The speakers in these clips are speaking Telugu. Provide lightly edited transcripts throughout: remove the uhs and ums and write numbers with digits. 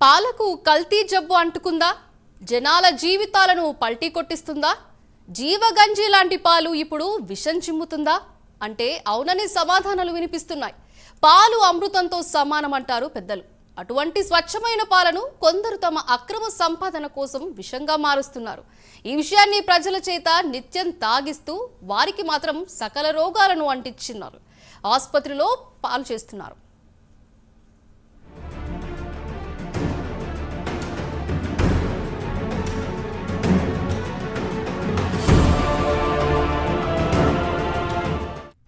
పాలకు కల్తీ జబ్బు అంటుకుందా? జనాల జీవితాలను పల్టీ కొట్టిస్తుందా? జీవగంజి లాంటి పాలు ఇప్పుడు విషం చిమ్ముతుందా అంటే అవుననే సమాధానాలు వినిపిస్తున్నాయి. పాలు అమృతంతో సమానమంటారు పెద్దలు. అటువంటి స్వచ్ఛమైన పాలను కొందరు తమ అక్రమ సంపాదన కోసం విషంగా మారుస్తున్నారు. ఈ విషయాన్ని ప్రజల చేత నిత్యం తాగిస్తూ వారికి మాత్రం సకల రోగాలను అంటించున్నారు. ఆసుపత్రిలో పాలు చేస్తున్నారు.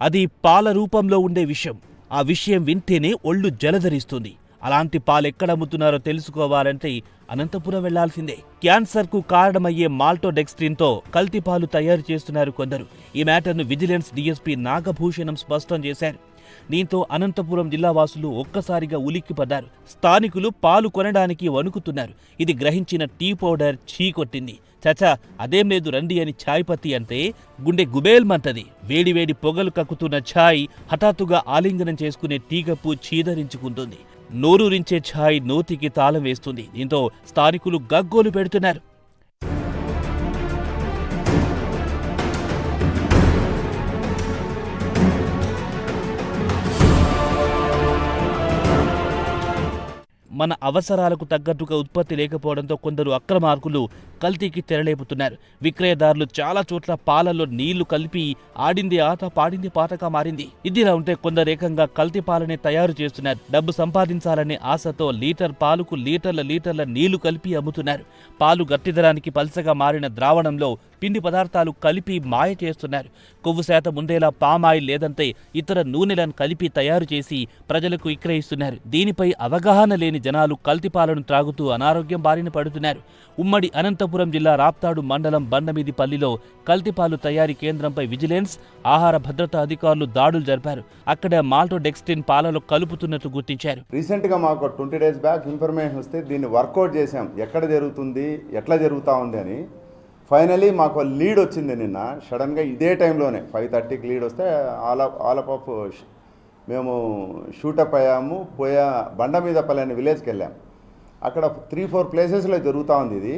అది పాల రూపంలో ఉండే విషయం. ఆ విషయం వింటేనే ఒళ్ళు జలధరిస్తుంది. అలాంటి పాలెక్కడ అమ్ముతున్నారో తెలుసుకోవాలంటే అనంతపురం వెళ్లాల్సిందే. క్యాన్సర్కు కారణమయ్యే మాల్టోడెక్స్ట్రిన్తో కల్తీ పాలు తయారు చేస్తున్నారు కొందరు. ఈ మ్యాటర్ను విజిలెన్స్ డీఎస్పీ నాగభూషణం స్పష్టం చేశారు. దీంతో అనంతపురం జిల్లా వాసులు ఒక్కసారిగా ఉలిక్కిపడ్డారు. స్థానికులు పాలు కొనడానికి వణుకుతున్నారు. ఇది గ్రహించిన టీ పౌడర్ ఛీ కొట్టింది. చచా అదేం లేదు రండి అని ఛాయ్ పత్తి అంటే గుండె గుబేల్మంటది. వేడివేడి పొగలు కక్కుతున్న ఛాయ్ హఠాత్తుగా ఆలింగనం చేసుకునే టీ కప్పు చీదరించుకుంటుంది. నోరూరించే ఛాయ్ నోతికి తాళం వేస్తుంది. దీంతో స్థానికులు గగ్గోలు పెడుతున్నారు. మన అవసరాలకు తగ్గట్టుగా ఉత్పత్తి లేకపోవడంతో కొందరు అక్రమార్కులు కల్తీకి తెరలేపుతున్నారు. విక్రయదారులు చాలా చోట్ల పాలల్లో నీళ్లు కలిపి ఆడింది ఆట పాడింది పాటగా మారింది. ఇదిలా ఉంటే కొందరు ఏకంగా కల్తీ పాలనే తయారు చేస్తున్నారు. డబ్బు సంపాదించాలనే ఆశతో లీటర్ పాలుకు లీటర్ల నీళ్లు కలిపి అమ్ముతున్నారు. పాలు గట్టిదనానికి పల్సగా మారిన ద్రావణంలో పిండి పదార్థాలు కలిపి మాయ చేస్తున్నారు. కొవ్వు శాతం ఉండేలా పామాయిల్ లేదంటే ఇతర నూనెలను కలిపి తయారు చేసి ప్రజలకు విక్రయిస్తున్నారు. దీనిపై అవగాహన లేని జనాలు కల్తీ పాలను త్రాగుతూ అనారోగ్యం బారిన పడుతున్నారు. ఉమ్మడి అనంతపురం జిల్లా రాప్తాడు మండలం బండమీదిపల్లిలో కల్తీపాలు తయారీ కేంద్రంపై విజిలెన్స్, ఆహార భద్రతా అధికారులు దాడులు జరిపారు. అక్కడ మాల్టోడెక్స్ట్రిన్ పాలలో కలుపుతున్నట్టు గుర్తించారు. రీసెంట్ గా మాకు 20 days బ్యాక్ ఇన్ఫర్మేషన్ వస్తే దీన్ని వర్కౌట్ చేశాం. ఎక్కడ జరుగుతుంది, ఎట్లా జరుగుతూ ఉంది అని. ఫైనలీ మాకు లీడ్ వచ్చింది నిన్న. సడన్గా ఇదే టైంలోనే 5:30కి లీడ్ వస్తే ఆల్ ఆఫ్ మేము షూటప్ అయ్యాము. బండమీదపల్లి అనే విలేజ్కి వెళ్ళాము. అక్కడ 3-4 ప్లేసెస్లో జరుగుతూ ఉంది ఇది.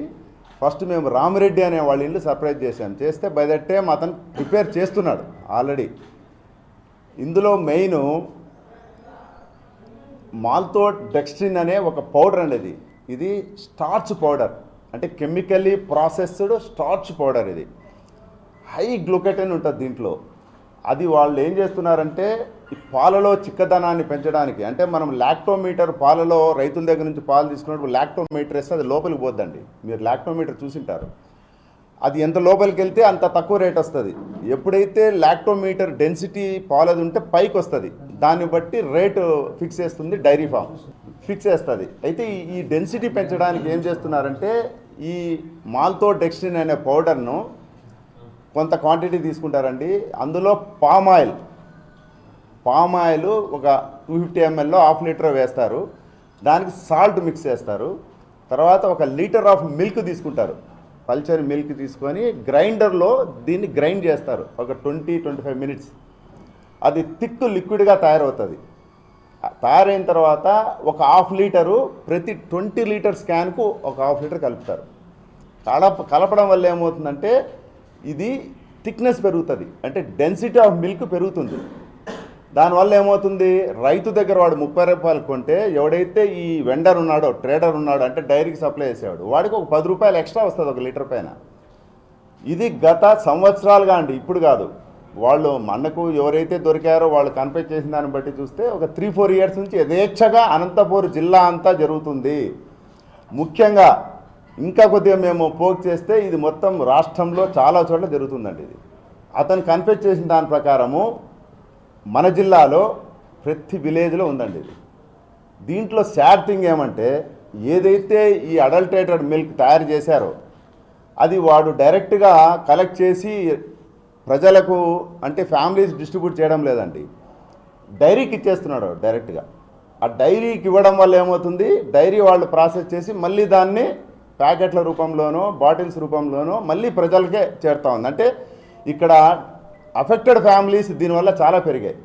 ఫస్ట్ మేము రామిరెడ్డి అనే వాళ్ళ ఇల్లు సర్ప్రైజ్ చేశాం. చేస్తే బై దట్ టైం అతను ప్రిపేర్ చేస్తున్నాడు ఆల్రెడీ. ఇందులో మెయిన్ మాల్టోడెక్స్ట్రిన్ అనే ఒక పౌడర్ అండి. ఇది స్టార్చ్ పౌడర్, అంటే కెమికల్లీ ప్రాసెస్డ్ స్టార్చ్ పౌడర్. ఇది హై గ్లూకెటన్ ఉంటుంది దీంట్లో. అది వాళ్ళు ఏం చేస్తున్నారంటే ఈ పాలలో చిక్కదనాన్ని పెంచడానికి, అంటే మనం లాక్టోమీటర్ పాలలో రైతుల దగ్గర నుంచి పాలు తీసుకున్నప్పుడు లాక్టోమీటర్ వేస్తే అది లోపలికి పోద్దండి. మీరు లాక్టోమీటర్ చూసింటారు. అది ఎంత లోపలికి వెళ్తే అంత తక్కువ రేట్ వస్తుంది. ఎప్పుడైతే లాక్టోమీటర్ డెన్సిటీ పాలది ఉంటే పైకి వస్తుంది. దాన్ని బట్టి రేటు ఫిక్స్ చేస్తుంది డైరీ ఫామ్, ఫిక్స్ చేస్తుంది. అయితే ఈ డెన్సిటీ పెంచడానికి ఏం చేస్తున్నారంటే ఈ మాల్టోడెక్స్ట్రిన్ అనే పౌడర్ను కొంత క్వాంటిటీ తీసుకుంటారండి. అందులో పామాయిల్ ఒక 250 mlలో 1/2 లీటర్ వేస్తారు. దానికి సాల్ట్ మిక్స్ చేస్తారు. తర్వాత 1 లీటర్ ఆఫ్ మిల్క్ తీసుకుంటారు. పల్చని మిల్క్ తీసుకొని గ్రైండర్లో దీన్ని గ్రైండ్ చేస్తారు ఒక 20-25 minutes. అది థిక్ లిక్విడ్గా తయారవుతుంది. తయారైన తర్వాత ఒక 1/2 లీటరు ప్రతి 20 లీటర్స్ క్యాన్కు ఒక 1/2 లీటర్ కలుపుతారు. కలపడం వల్ల ఏమవుతుందంటే ఇది థిక్నెస్ పెరుగుతుంది, అంటే డెన్సిటీ ఆఫ్ మిల్క్ పెరుగుతుంది. దానివల్ల ఏమవుతుంది, రైతు దగ్గర వాడు 30 రూపాయలు కొంటే ఎవడైతే ఈ వెండర్ ఉన్నాడో, ట్రేడర్ ఉన్నాడో, అంటే డైరీకి సప్లై చేసేవాడు, వాడికి ఒక 10 రూపాయలు ఎక్స్ట్రా వస్తుంది 1 లీటర్ పైన. ఇది గత సంవత్సరాలుగా అండి, ఇప్పుడు కాదు. వాళ్ళు మనకు ఎవరైతే దొరికారో వాళ్ళు కన్ఫెస్ చేసిన దాన్ని బట్టి చూస్తే ఒక 3-4 years నుంచి యథేచ్ఛగా అనంతపురం జిల్లా అంతా జరుగుతుంది. ముఖ్యంగా ఇంకా కొద్దిగా మేము పోక్ చేస్తే ఇది మొత్తం రాష్ట్రంలో చాలా చోట్ల జరుగుతుందండి. ఇది అతను కన్ఫెస్ చేసిన దాని ప్రకారము మన జిల్లాలో ప్రతి విలేజ్లో ఉందండి ఇది. దీంట్లో సాడ్ థింగ్ ఏమంటే ఏదైతే ఈ అడల్టరేటెడ్ మిల్క్ తయారు చేశారో అది వాడు డైరెక్ట్గా కలెక్ట్ చేసి ప్రజలకు, అంటే ఫ్యామిలీస్ డిస్ట్రిబ్యూట్ చేయడం లేదండి, డైరీకి ఇచ్చేస్తున్నాడు డైరెక్ట్గా. ఆ డైరీకి ఇవ్వడం వల్ల ఏమవుతుంది, డైరీ వాళ్ళు ప్రాసెస్ చేసి మళ్ళీ దాన్ని ప్యాకెట్ల రూపంలోనో బాటిల్స్ రూపంలోనో మళ్ళీ ప్రజలకే చేరుతూ ఉంది. అంటే ఇక్కడ అఫెక్టెడ్ ఫ్యామిలీస్ దీనివల్ల చాలా పెరిగాయి.